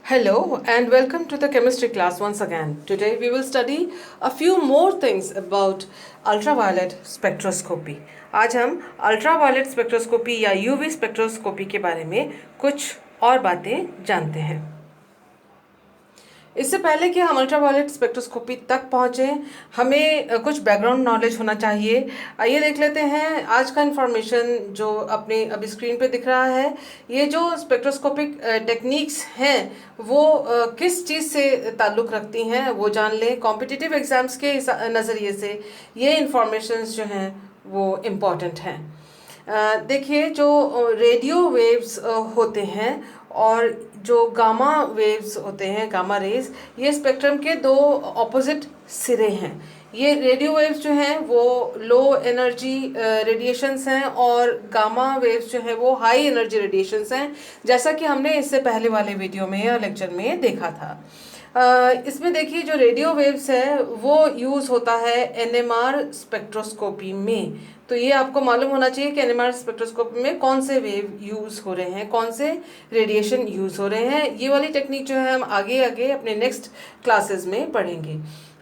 Hello and welcome to the chemistry class once again. Today we will study a few more things about ultraviolet spectroscopy. आज हम ultraviolet spectroscopy या UV spectroscopy के बारे में कुछ और बातें जानते हैं। इससे पहले कि हम अल्ट्रावायलेट स्पेक्ट्रोस्कोपी तक पहुँचे हमें कुछ बैकग्राउंड नॉलेज होना चाहिए। आइए देख लेते हैं आज का इन्फॉर्मेशन जो अपने अभी स्क्रीन पे दिख रहा है। ये जो स्पेक्ट्रोस्कोपिक टेक्निक्स हैं वो किस चीज़ से ताल्लुक़ रखती हैं वो जान लें। कॉम्पिटिटिव एग्ज़ाम्स के नज़रिए से ये इन्फॉर्मेशंस जो हैं वो इम्पॉर्टेंट हैं। देखिए जो रेडियो वेव्स होते हैं और जो गामा वेव्स होते हैं, गामा रेज, ये स्पेक्ट्रम के दो ऑपोजिट सिरे हैं। ये रेडियो वेव्स जो हैं वो लो एनर्जी रेडिएशंस हैं और गामा वेव्स जो हैं वो हाई एनर्जी रेडिएशंस हैं, जैसा कि हमने इससे पहले वाले वीडियो में या लेक्चर में देखा था। इसमें देखिए जो रेडियो वेव्स है वो यूज़ होता है एनएमआर स्पेक्ट्रोस्कोपी में। तो ये आपको मालूम होना चाहिए कि एनएमआर स्पेक्ट्रोस्कोपी में कौन से वेव यूज़ हो रहे हैं, कौन से रेडिएशन यूज़ हो रहे हैं। ये वाली टेक्निक जो है हम आगे आगे अपने नेक्स्ट क्लासेस में पढ़ेंगे।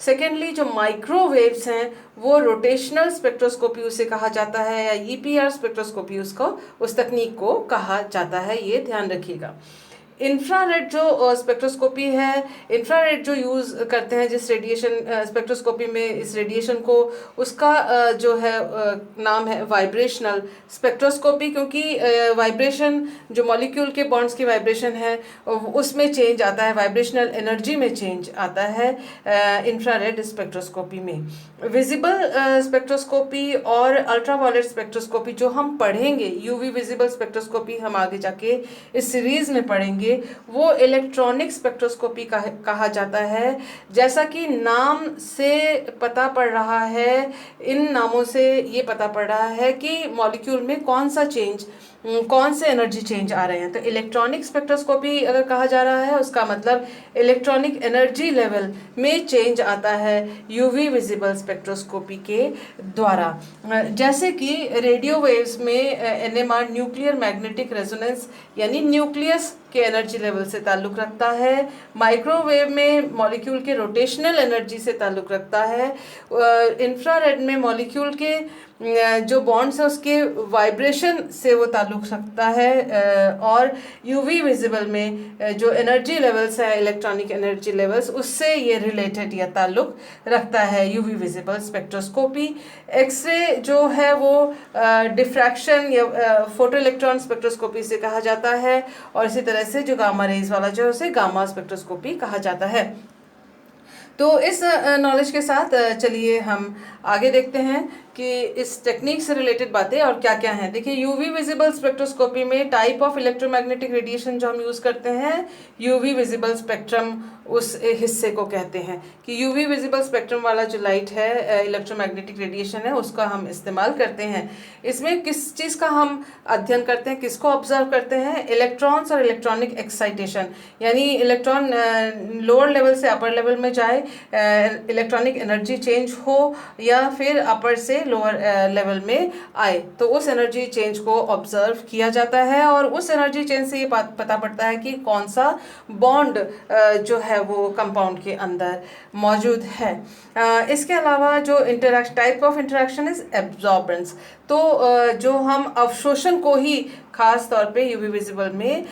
सेकेंडली जो माइक्रोवेव्स हैं वो रोटेशनल स्पेक्ट्रोस्कोपी उसे कहा जाता है या ईपीआर स्पेक्ट्रोस्कोपी उसको उस तकनीक को कहा जाता है, ये ध्यान रखिएगा। इंफ्रारेड जो स्पेक्ट्रोस्कोपी है, इंफ्रारेड जो यूज़ करते हैं जिस रेडिएशन स्पेक्ट्रोस्कोपी में इस रेडिएशन को, उसका जो है नाम है वाइब्रेशनल स्पेक्ट्रोस्कोपी, क्योंकि वाइब्रेशन जो मॉलिक्यूल के बॉन्ड्स की वाइब्रेशन है उसमें चेंज आता है, वाइब्रेशनल एनर्जी में चेंज आता है इंफ्रारेड स्पेक्ट्रोस्कोपी में। विजिबल स्पेक्ट्रोस्कोपी और अल्ट्रावायलेट स्पेक्ट्रोस्कोपी जो हम पढ़ेंगे, यूवी विजिबल स्पेक्ट्रोस्कोपी हम आगे जाके इस सीरीज़ में पढ़ेंगे, वो इलेक्ट्रॉनिक स्पेक्ट्रोस्कोपी कहा जाता है। जैसा कि नाम से पता पड़ रहा है, इन नामों से ये पता पड़ रहा है कि मॉलिक्यूल में कौन सा चेंज, कौन से एनर्जी चेंज आ रहे हैं। तो इलेक्ट्रॉनिक स्पेक्ट्रोस्कोपी अगर कहा जा रहा है उसका मतलब इलेक्ट्रॉनिक एनर्जी लेवल में चेंज आता है यूवी विजिबल स्पेक्ट्रोस्कोपी के द्वारा। जैसे कि रेडियो वेव्स में एनएमआर न्यूक्लियर मैग्नेटिक रेजोनेंस यानी न्यूक्लियस के एनर्जी लेवल से ताल्लुक़ रखता है। माइक्रोवेव में मॉलिक्यूल के रोटेशनल एनर्जी से ताल्लुक़ रखता है। इंफ्रारेड में मॉलिक्यूल के जो बॉन्ड्स है उसके वाइब्रेशन से वो ताल्लुक़ रखता है। और यूवी विजिबल में जो एनर्जी लेवल्स है, इलेक्ट्रॉनिक एनर्जी लेवल्स, उससे ये रिलेटेड या ताल्लुक़ रखता है यूवी विजिबल स्पेक्ट्रोस्कोपी। एक्सरे जो है वो डिफ्रैक्शन या फोटो इलेक्ट्रॉन स्पेक्ट्रोस्कोपी से कहा जाता है और इसी तरह से जो गामा रेज वाला जो है उसे गामा स्पेक्ट्रोस्कोपी कहा जाता है। तो इस नॉलेज के साथ चलिए हम आगे देखते हैं कि इस टेक्निक से रिलेटेड बातें और क्या क्या हैं। देखिए यूवी विजिबल स्पेक्ट्रोस्कोपी में टाइप ऑफ इलेक्ट्रोमैग्नेटिक रेडिएशन जो हम यूज़ करते हैं, यूवी विजिबल स्पेक्ट्रम उस हिस्से को कहते हैं कि यूवी विजिबल स्पेक्ट्रम वाला जो लाइट है, इलेक्ट्रोमैग्नेटिक रेडिएशन है, उसका हम इस्तेमाल करते हैं। इसमें किस चीज़ का हम अध्ययन करते हैं, किसको ऑब्जर्व करते हैं? इलेक्ट्रॉन्स और इलेक्ट्रॉनिक एक्साइटेशन, यानी इलेक्ट्रॉन लोअर लेवल से अपर लेवल में जाए, इलेक्ट्रॉनिक एनर्जी चेंज हो या फिर अपर से लोअर लेवल में आए, तो उस एनर्जी चेंज को ऑब्जर्व किया जाता है और उस एनर्जी चेंज से ये पता पड़ता है कि कौन सा बॉन्ड जो है वो कंपाउंड के अंदर मौजूद है। इसके अलावा जो type of interaction is absorbance. तो जो हम अवशोषण को ही खास तौर पे यूवी विजिबल में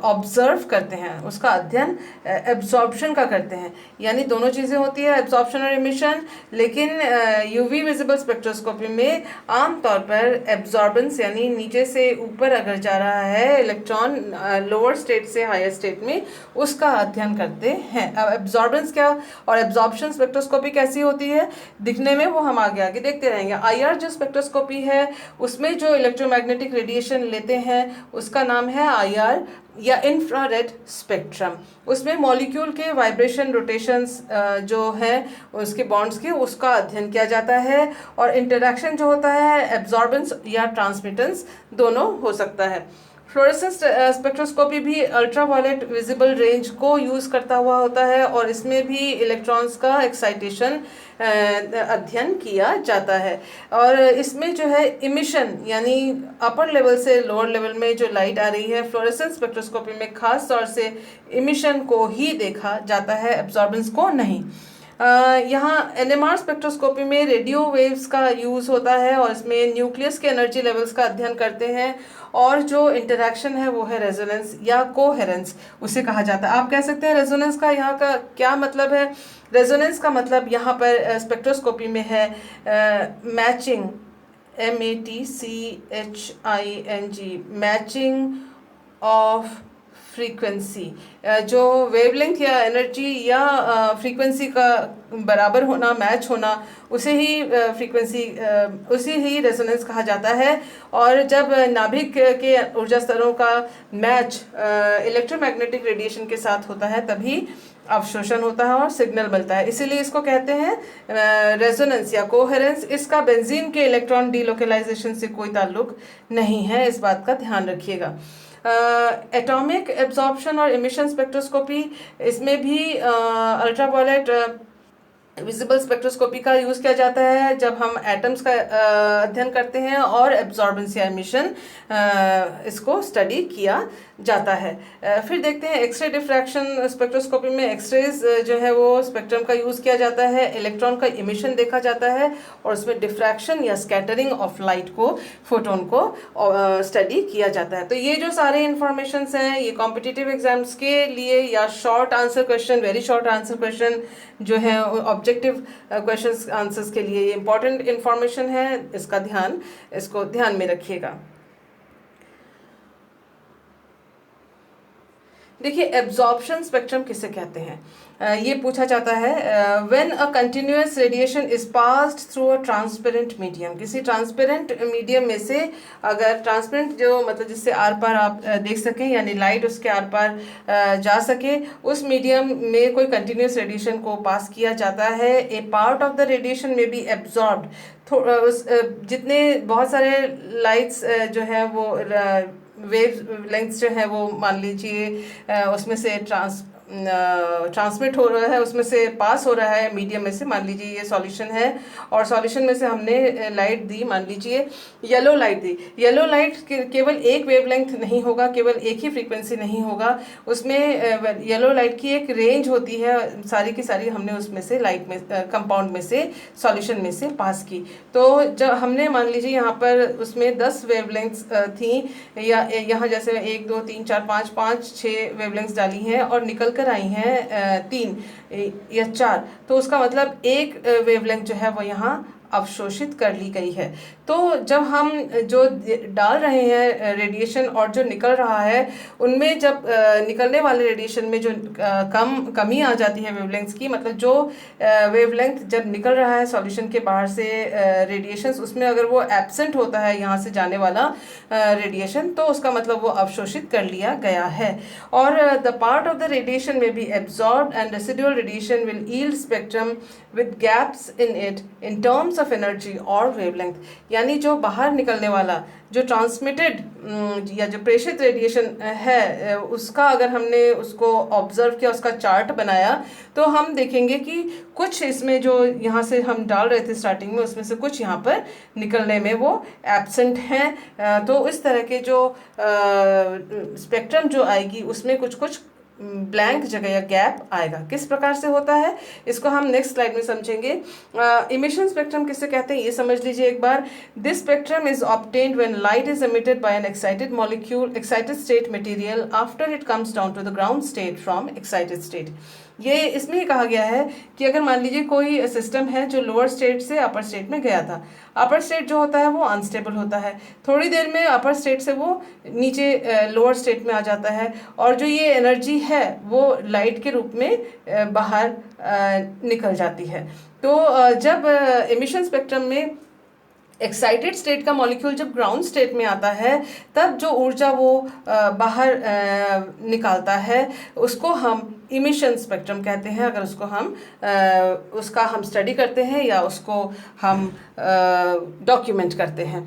ऑब्जर्व करते हैं, उसका अध्ययन एब्जॉर्प्शन का करते हैं। यानी दोनों चीज़ें होती है, एब्जॉर्प्शन और इमिशन, लेकिन यूवी विजिबल स्पेक्ट्रोस्कोपी में आम तौर पर एब्जॉर्बेंस यानी नीचे से ऊपर अगर जा रहा है इलेक्ट्रॉन लोअर स्टेट से हायर स्टेट में, उसका अध्ययन करते हैं। अब एब्जॉर्बेंस क्या और एब्जॉर्प्शन स्पेक्ट्रोस्कोपी कैसी होती है दिखने में, वो हम आगे आगे देखते रहेंगे। आईआर जो स्पेक्ट्रोस्कोपी है उसमें जो इलेक्ट्रोमैग्नेटिक रेडिएशन लेते हैं उसका नाम है आईआर या इंफ्रारेड स्पेक्ट्रम। उसमें मॉलिक्यूल के वाइब्रेशन रोटेशंस जो हैं उसके बॉन्ड्स के, उसका अध्ययन किया जाता है और इंटरेक्शन जो होता है एब्जॉर्बेंस या ट्रांसमिटेंस दोनों हो सकता है। फ्लोरेसेंस स्पेक्ट्रोस्कोपी भी अल्ट्रावायलेट विजिबल रेंज को यूज़ करता हुआ होता है और इसमें भी इलेक्ट्रॉन्स का एक्साइटेशन अध्ययन किया जाता है। और इसमें जो है इमिशन यानी अपर लेवल से लोअर लेवल में जो लाइट आ रही है, फ्लोरेसेंस स्पेक्ट्रोस्कोपी में खास तौर से इमिशन को ही देखा जाता है, एब्जॉर्बेंस को नहीं। यहाँ एनएमआर स्पेक्ट्रोस्कोपी में रेडियो वेव्स का यूज़ होता है और इसमें न्यूक्लियस के एनर्जी लेवल्स का अध्ययन करते हैं और जो इंटरैक्शन है वो है रेजोनेंस या कोहेरेंस उसे कहा जाता है। आप कह सकते हैं रेजोनेंस का यहाँ का क्या मतलब है। रेजोनेंस का मतलब यहाँ पर स्पेक्ट्रोस्कोपी में है matching, MATCHING, matching of frequency, जो वेवलेंथ या एनर्जी या फ्रीक्वेंसी का बराबर होना, मैच होना, उसे ही फ्रीक्वेंसी उसे ही रेजोनेंस कहा जाता है। और जब नाभिक के ऊर्जा स्तरों का मैच इलेक्ट्रोमैग्नेटिक रेडिएशन के साथ होता है तभी अवशोषण होता है और सिग्नल मिलता है, इसीलिए इसको कहते हैं रेजोनेंस या कोहेरेंस। इसका बेंजीन के इलेक्ट्रॉन डीलोकलाइजेशन से कोई ताल्लुक नहीं है, इस बात का ध्यान रखिएगा। एटॉमिक एब्जॉर्प्शन और इमिशन स्पेक्ट्रोस्कोपी, इसमें भी अल्ट्रावायलेट विजिबल स्पेक्ट्रोस्कोपी का यूज़ किया जाता है जब हम एटम्स का अध्ययन करते हैं और एब्जॉर्बेंस या एमिशन इसको स्टडी किया जाता है। फिर देखते हैं एक्सरे डिफ्रैक्शन स्पेक्ट्रोस्कोपी में एक्सरेज जो है वो स्पेक्ट्रम का यूज़ किया जाता है, इलेक्ट्रॉन का इमिशन देखा जाता है और उसमें डिफ्रैक्शन या स्कैटरिंग ऑफ लाइट को, फोटोन को स्टडी किया जाता है। तो ये जो सारे इंफॉर्मेशंस हैं ये कॉम्पिटिटिव एग्जाम्स के लिए या short answer question, very short answer question जो है ऑब्जेक्टिव क्वेश्चंस आंसर्स के लिए ये इंपॉर्टेंट इंफॉर्मेशन है, इसको ध्यान में रखिएगा। देखिए एब्जॉर्प्शन स्पेक्ट्रम किसे कहते हैं, ये पूछा जाता है। When a continuous radiation is passed through a transparent medium, किसी ट्रांसपेरेंट मीडियम में से अगर ट्रांसपेरेंट जो मतलब जिससे आर पार आप देख सकें यानी लाइट उसके आर पार जा सके, उस मीडियम में कोई कंटिन्यूअस रेडिएशन को पास किया जाता है, ए part of the radiation may be absorbed. जितने बहुत सारे लाइट्स जो है वो वेव लेंथ्स जो है वो मान लीजिए उसमें से ट्रांसमिट हो रहा है, उसमें से पास हो रहा है मीडियम में से, मान लीजिए ये सॉल्यूशन है और सॉल्यूशन में से हमने लाइट दी, मान लीजिए येलो लाइट दी। येलो लाइट केवल एक वेवलेंथ नहीं होगा, केवल एक ही फ्रीक्वेंसी नहीं होगा, उसमें येलो लाइट की एक रेंज होती है, सारी की सारी हमने उसमें से लाइट में कंपाउंड में से सॉल्यूशन में से पास की। तो जब हमने मान लीजिए यहाँ पर उसमें 10 वेवलेंथ्स थी या यहाँ जैसे 1 2 3 4 5 6 वेवलेंथ्स डाली हैं और निकल कर आई हैं 3 या 4, तो उसका मतलब एक वेवलेंथ जो है वो यहाँ अवशोषित कर ली गई है। तो जब हम जो डाल रहे हैं रेडिएशन और जो निकल रहा है उनमें जब निकलने वाले रेडिएशन में जो कमी आ जाती है वेवलेंथ की, मतलब जो वेवलेंथ जब निकल रहा है सॉल्यूशन के बाहर से रेडिएशंस, उसमें अगर वो एब्सेंट होता है यहाँ से जाने वाला रेडिएशन, तो उसका मतलब वो अवशोषित कर लिया गया है। और the part of the radiation may be absorbed and residual radiation will yield spectrum with gaps in it in terms of energy और वेवलेंथ। यानी जो बाहर निकलने वाला जो ट्रांसमिटेड या जो प्रेषित रेडिएशन है उसका अगर हमने उसको ऑब्जर्व किया, उसका चार्ट बनाया, तो हम देखेंगे कि कुछ इसमें जो यहाँ से हम डाल रहे थे स्टार्टिंग में उसमें से कुछ यहाँ पर निकलने में वो एब्सेंट हैं। तो इस तरह के जो स्पेक्ट्रम जो आएगी उसमें कुछ कुछ ब्लैंक जगह या गैप आएगा। किस प्रकार से होता है इसको हम नेक्स्ट स्लाइड में समझेंगे। इमिशन स्पेक्ट्रम किसे कहते हैं ये समझ लीजिए एक बार। This spectrum is obtained when light is emitted by an excited molecule excited state material after it comes down to the ground state from excited state. ये इसमें ही कहा गया है कि अगर मान लीजिए कोई सिस्टम है जो लोअर स्टेट से अपर स्टेट में गया था, अपर स्टेट जो होता है वो अनस्टेबल होता है, थोड़ी देर में अपर स्टेट से वो नीचे लोअर स्टेट में आ जाता है और जो ये एनर्जी है वो लाइट के रूप में बाहर निकल जाती है। तो जब एमिशन स्पेक्ट्रम में एक्साइटेड स्टेट का मॉलिक्यूल जब ग्राउंड स्टेट में आता है तब जो ऊर्जा वो बाहर निकालता है उसको हम इमिशन स्पेक्ट्रम कहते हैं। अगर उसका हम स्टडी करते हैं या उसको हम डॉक्यूमेंट करते हैं।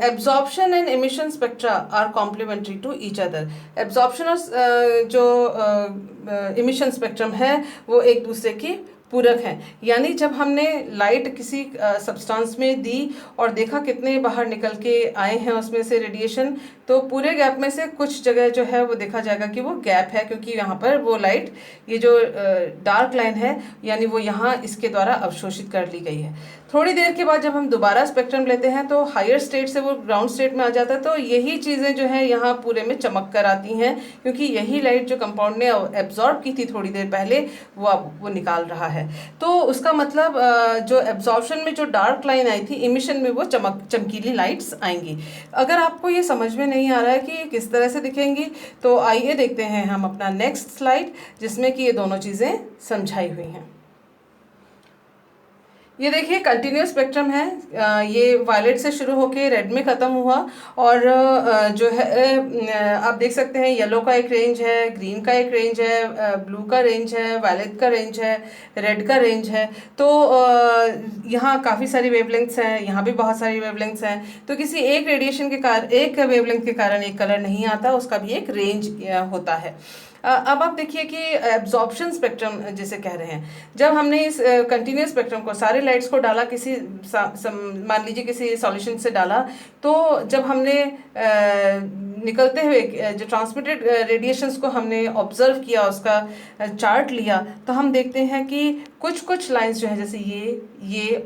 Absorption and emission spectra are complementary to each other. Absorption और जो इमिशन स्पेक्ट्रम है वो एक दूसरे की पूरक हैं। यानी जब हमने लाइट किसी सब्सटेंस में दी और देखा कितने बाहर निकल के आए हैं उसमें से रेडिएशन, तो पूरे गैप में से कुछ जगह जो है वो देखा जाएगा कि वो गैप है, क्योंकि यहाँ पर वो लाइट, ये जो डार्क लाइन है, यानी वो यहाँ इसके द्वारा अवशोषित कर ली गई है। थोड़ी देर के बाद जब हम दोबारा स्पेक्ट्रम लेते हैं तो हायर स्टेट से वो ग्राउंड स्टेट में आ जाता है, तो यही चीज़ें जो हैं यहाँ पूरे में चमक कर आती हैं, क्योंकि यही लाइट जो कंपाउंड ने एब्जॉर्ब की थी थोड़ी देर पहले वो निकाल रहा है। तो उसका मतलब जो एब्जॉर्प्शन में जो डार्क लाइन आई थी, इमिशन में वो चमकीली लाइट्स आएंगी। अगर आपको ये समझ में नहीं आ रहा है कि किस तरह से दिखेंगी, तो आइए देखते हैं हम अपना नेक्स्ट स्लाइड, जिसमें कि ये दोनों चीज़ें समझाई हुई हैं। ये देखिए कंटिन्यूस स्पेक्ट्रम है, ये वायलेट से शुरू होके रेड में ख़त्म हुआ, और जो है आप देख सकते हैं येलो का एक रेंज है, ग्रीन का एक रेंज है, ब्लू का रेंज है, वायलेट का रेंज है, रेड का रेंज है। तो यहाँ काफ़ी सारी वेवलेंथ्स हैं, यहाँ भी बहुत सारी वेवलेंथ्स हैं। तो किसी एक रेडिएशन के कारण, एक वेवलेंथ के कारण एक कलर नहीं आता, उसका भी एक रेंज होता है। अब आप देखिए कि एब्जॉर्प्शन स्पेक्ट्रम जिसे कह रहे हैं, जब हमने इस कंटिन्यूस स्पेक्ट्रम को, सारे लाइट्स को डाला किसी मान लीजिए किसी सॉल्यूशन से डाला, तो जब हमने निकलते हुए जो ट्रांसमिटेड रेडिएशंस को हमने ऑब्जर्व किया, उसका चार्ट लिया, तो हम देखते हैं कि कुछ कुछ लाइंस जो है, जैसे ये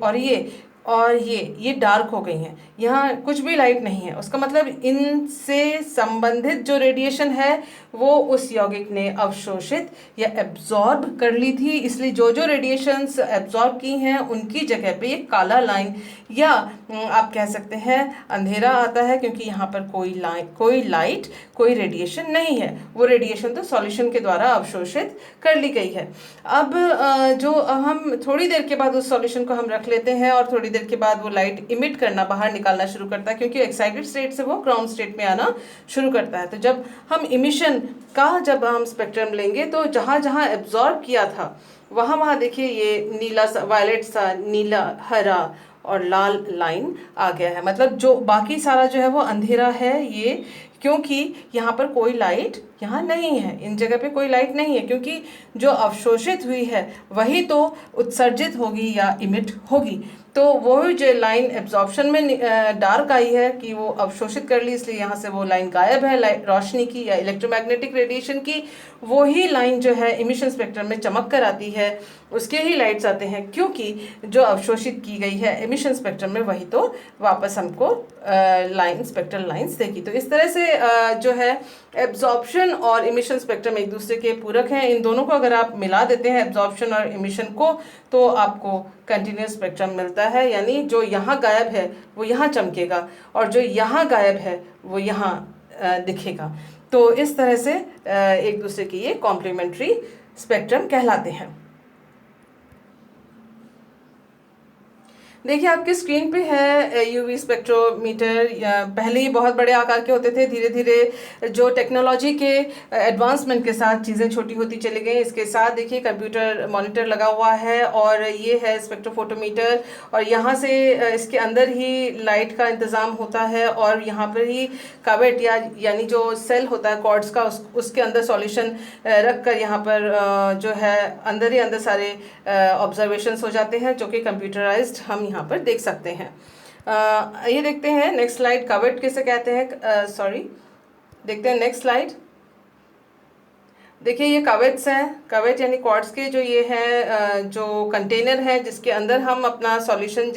और ये डार्क हो गई हैं, यहाँ कुछ भी लाइट नहीं है। उसका मतलब इनसे संबंधित जो रेडिएशन है वो उस यौगिक ने अवशोषित या एब्जॉर्ब कर ली थी, इसलिए जो जो रेडिएशंस एब्जॉर्ब की हैं उनकी जगह पे ये काला लाइन या आप कह सकते हैं अंधेरा आता है, क्योंकि यहाँ पर कोई लाइट कोई रेडिएशन नहीं है। वो रेडिएशन तो सॉल्यूशन के द्वारा अवशोषित कर ली गई है। अब जो हम थोड़ी देर के बाद उस सॉल्यूशन को हम रख लेते हैं और थोड़ी देर के बाद वो लाइट इमिट करना, बाहर निकालना शुरू करता है, क्योंकि एक्साइटेड स्टेट से वो ग्राउंड स्टेट में आना शुरू करता है। तो जब हम इमिशन का जब हम स्पेक्ट्रम लेंगे, तो जहाँ जहाँ एब्जॉर्ब किया था वहाँ देखिए ये नीला सा, वायलेट सा, नीला, हरा और लाल लाइन आ गया है। मतलब जो बाकी सारा जो है वो अंधेरा है, ये क्योंकि यहाँ पर कोई लाइट यहाँ नहीं है, इन जगह पे कोई लाइट नहीं है, क्योंकि जो अवशोषित हुई है वही तो उत्सर्जित होगी या इमिट होगी। तो वो जो लाइन एब्जॉर्प्शन में डार्क आई है कि वो अवशोषित कर ली, इसलिए यहाँ से वो लाइन गायब है रोशनी की या इलेक्ट्रोमैग्नेटिक रेडिएशन की। वो ही लाइन जो है इमिशन स्पेक्ट्रम में चमक कर आती है, उसके ही लाइट्स आते हैं, क्योंकि जो अवशोषित की गई है इमिशन स्पेक्ट्रम में वही तो वापस हमको लाइन, स्पेक्ट्रल लाइंस देगी। तो इस तरह से जो है एब्जॉर्प्शन और इमिशन स्पेक्ट्रम एक दूसरे के पूरक हैं। इन दोनों को अगर आप मिला देते हैं, एब्जॉर्प्शन और इमिशन को, तो आपको कंटिन्यूस स्पेक्ट्रम मिलता है। यानी जो यहाँ गायब है वो यहाँ चमकेगा और जो यहाँ गायब है वो यहाँ दिखेगा। तो इस तरह से एक दूसरे के ये कॉम्प्लीमेंट्री स्पेक्ट्रम कहलाते हैं। देखिए आपकी स्क्रीन पे है यूवी स्पेक्ट्रोमीटर। पहले ही बहुत बड़े आकार के होते थे, धीरे धीरे जो टेक्नोलॉजी के एडवांसमेंट के साथ चीज़ें छोटी होती चली गई। इसके साथ देखिए कंप्यूटर मॉनिटर लगा हुआ है और ये है स्पेक्ट्रोफोटोमीटर, और यहाँ से इसके अंदर ही लाइट का इंतज़ाम होता है और यहाँ पर ही कावेट यानी जो सेल होता है क्वार्ट्ज का, उसके अंदर सॉल्यूशन रख कर यहाँ पर जो है अंदर ही अंदर सारे ऑब्जर्वेशंस हो जाते हैं, जो कि कंप्यूटराइज्ड हम यहाँ पर देख सकते हैं। ये देखते हैं नेक्स्ट स्लाइड, कावेट किसे कहते हैं, देखते हैं नेक्स्ट स्लाइड। देखिए ये कावेट्स हैं, कावेट यानी क्वार्ट्ज के जो ये हैं जो कंटेनर है जिसके अंदर हम अपना सॉल्यूशन,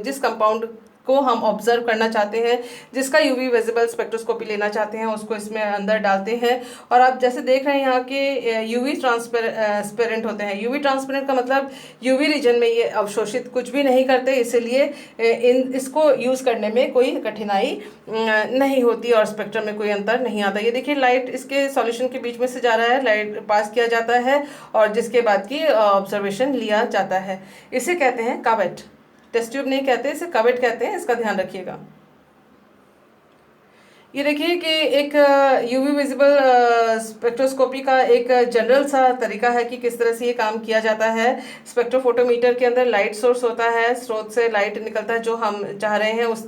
जिस कंपाउंड को हम ऑब्जर्व करना चाहते हैं, जिसका यूवी विजिबल स्पेक्ट्रोस्कोपी लेना चाहते हैं, उसको इसमें अंदर डालते हैं। और आप जैसे देख रहे हैं यहाँ के यूवी ट्रांसपेरेंट होते हैं। यूवी ट्रांसपेरेंट का मतलब यूवी रीजन में ये अवशोषित कुछ भी नहीं करते, इसलिए इसको यूज़ करने में कोई कठिनाई नहीं होती और स्पेक्ट्रम में कोई अंतर नहीं आता। ये देखिए लाइट इसके सॉल्यूशन के बीच में से जा रहा है, लाइट पास किया जाता है और जिसके बाद की ऑब्जर्वेशन लिया जाता है, इसे कहते हैं कावेट। टेस्ट ट्यूब नहीं कहते, इसे कवेट कहते हैं, इसका ध्यान रखिएगा। ये देखिए कि एक यूवी विजिबल स्पेक्ट्रोस्कोपी का एक जनरल सा तरीका है कि किस तरह से ये काम किया जाता है। स्पेक्ट्रोफोटोमीटर के अंदर लाइट सोर्स होता है, स्रोत से लाइट निकलता है जो हम चाह रहे हैं उस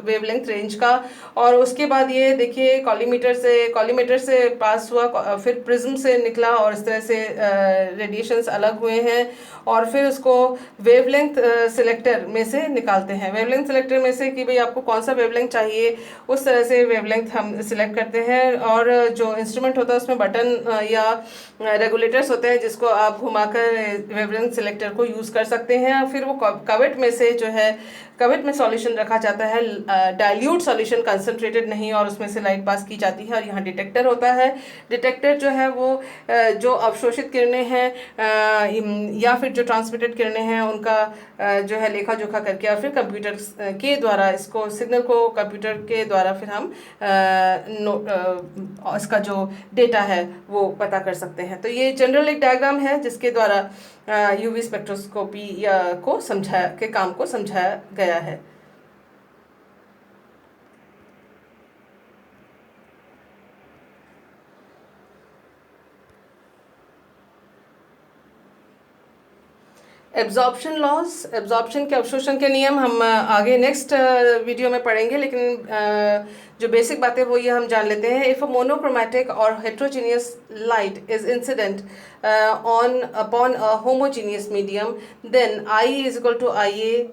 वेवलेंथ रेंज का, और उसके बाद ये देखिए कॉलीमेटर से पास हुआ, फिर प्रिज्म से निकला और इस तरह से रेडिएशंस अलग हुए हैं, और फिर उसको वेवलेंथ सिलेक्टर में से निकालते हैं। वेवलेंथ सिलेक्टर में से कि भाई आपको कौन सा वेवलेंथ चाहिए, उस तरह से वेवलेंथ हम सिलेक्ट करते हैं, और जो इंस्ट्रूमेंट होता है उसमें बटन या रेगुलेटर्स होते हैं जिसको आप घुमाकर वेवलेंथ सिलेक्टर को यूज़ कर सकते हैं। फिर वो कवेट में से जो है, कवेट में सॉल्यूशन रखा जाता है, डाइल्यूट सॉल्यूशन, कंसंट्रेटेड नहीं, और उसमें से लाइट पास की जाती है। और यहाँ डिटेक्टर होता है। डिटेक्टर जो है वो जो अवशोषित किरणें हैं या फिर जो ट्रांसमिटेड किरणें हैं उनका जो है लेखा जोखा करके, और फिर कंप्यूटर के द्वारा इसको सिग्नल को कंप्यूटर के द्वारा फिर हम इसका जो डेटा है वो पता कर सकते हैं। तो ये जनरल एक डायग्राम है जिसके द्वारा यूवी स्पेक्ट्रोस्कोपी को समझाया के काम को समझाया गया है। एब्जॉर्प्शन लॉस, एब्जॉर्प्शन के अवशोषण के नियम हम आगे नेक्स्ट वीडियो में पढ़ेंगे, लेकिन जो बेसिक बातें वो ये हम जान लेते हैं। इफ़ अ मोनोक्रोमैटिक और heterogeneous light is incident on upon a homogeneous medium, then I is equal to I A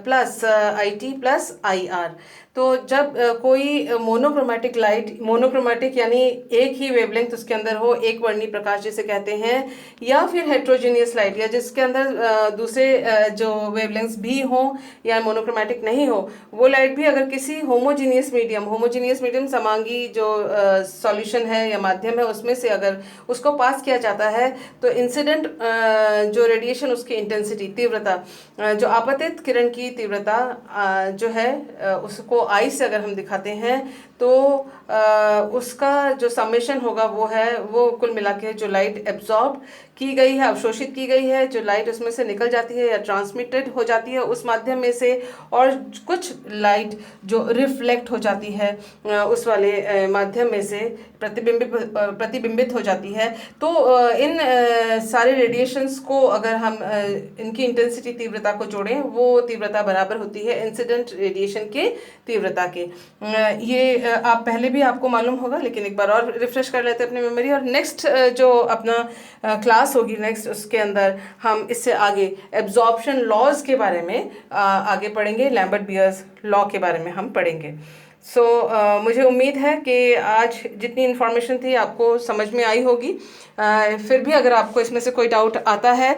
plus I T plus I R. तो जब कोई मोनोक्रोमैटिक लाइट, मोनोक्रोमैटिक यानी एक ही वेवलेंथ उसके अंदर हो, एक वर्णी प्रकाश जिसे कहते हैं, या फिर हेट्रोजीनियस लाइट, या जिसके अंदर दूसरे जो वेवलेंथ्स भी हों या मोनोक्रोमैटिक नहीं हो, वो लाइट भी अगर किसी होमोजीनियस मीडियम समांगी जो सॉल्यूशन है या माध्यम है उसमें से अगर उसको पास किया जाता है, तो इंसिडेंट जो रेडिएशन, उसकी इंटेंसिटी, तीव्रता, जो आपतित किरण की तीव्रता जो है उसको आई से अगर हम दिखाते हैं तो उसका जो समेशन होगा वो कुल मिला के जो लाइट एब्जॉर्ब की गई है, अवशोषित की गई है, जो लाइट उसमें से निकल जाती है या ट्रांसमिटेड हो जाती है उस माध्यम में से, और कुछ लाइट जो रिफ्लेक्ट हो जाती है उस वाले माध्यम में से प्रतिबिंबित हो जाती है। तो इन सारे रेडिएशंस को अगर हम इनकी इंटेंसिटी, तीव्रता को जोड़ें, वो तीव्रता बराबर होती है इंसिडेंट रेडिएशन के तीव्रता के। ये आप पहले भी आपको मालूम होगा, लेकिन एक बार और रिफ्रेश कर लेते हैं अपनी मेमोरी। और नेक्स्ट जो अपना क्लास होगी नेक्स्ट, उसके अंदर हम इससे आगे एब्जॉर्प्शन लॉज के बारे में आगे पढ़ेंगे, लैम्बर्ट बियर्स लॉ के बारे में हम पढ़ेंगे। मुझे उम्मीद है कि आज जितनी इन्फॉर्मेशन थी आपको समझ में आई होगी। फिर भी अगर आपको इसमें से कोई डाउट आता है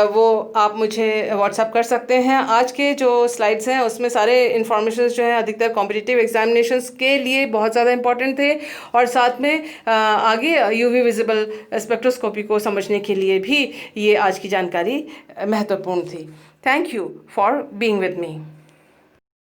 वो आप मुझे व्हाट्सअप कर सकते हैं। आज के जो स्लाइड्स हैं उसमें सारे इन्फॉर्मेशन जो है अधिकतर कॉम्पिटिटिव एग्जामिनेशंस के लिए बहुत ज़्यादा इंपॉर्टेंट थे, और साथ में आगे यूवी विजिबल स्पेक्ट्रोस्कोपी को समझने के लिए भी ये आज की जानकारी महत्वपूर्ण थी। Thank you for being with me.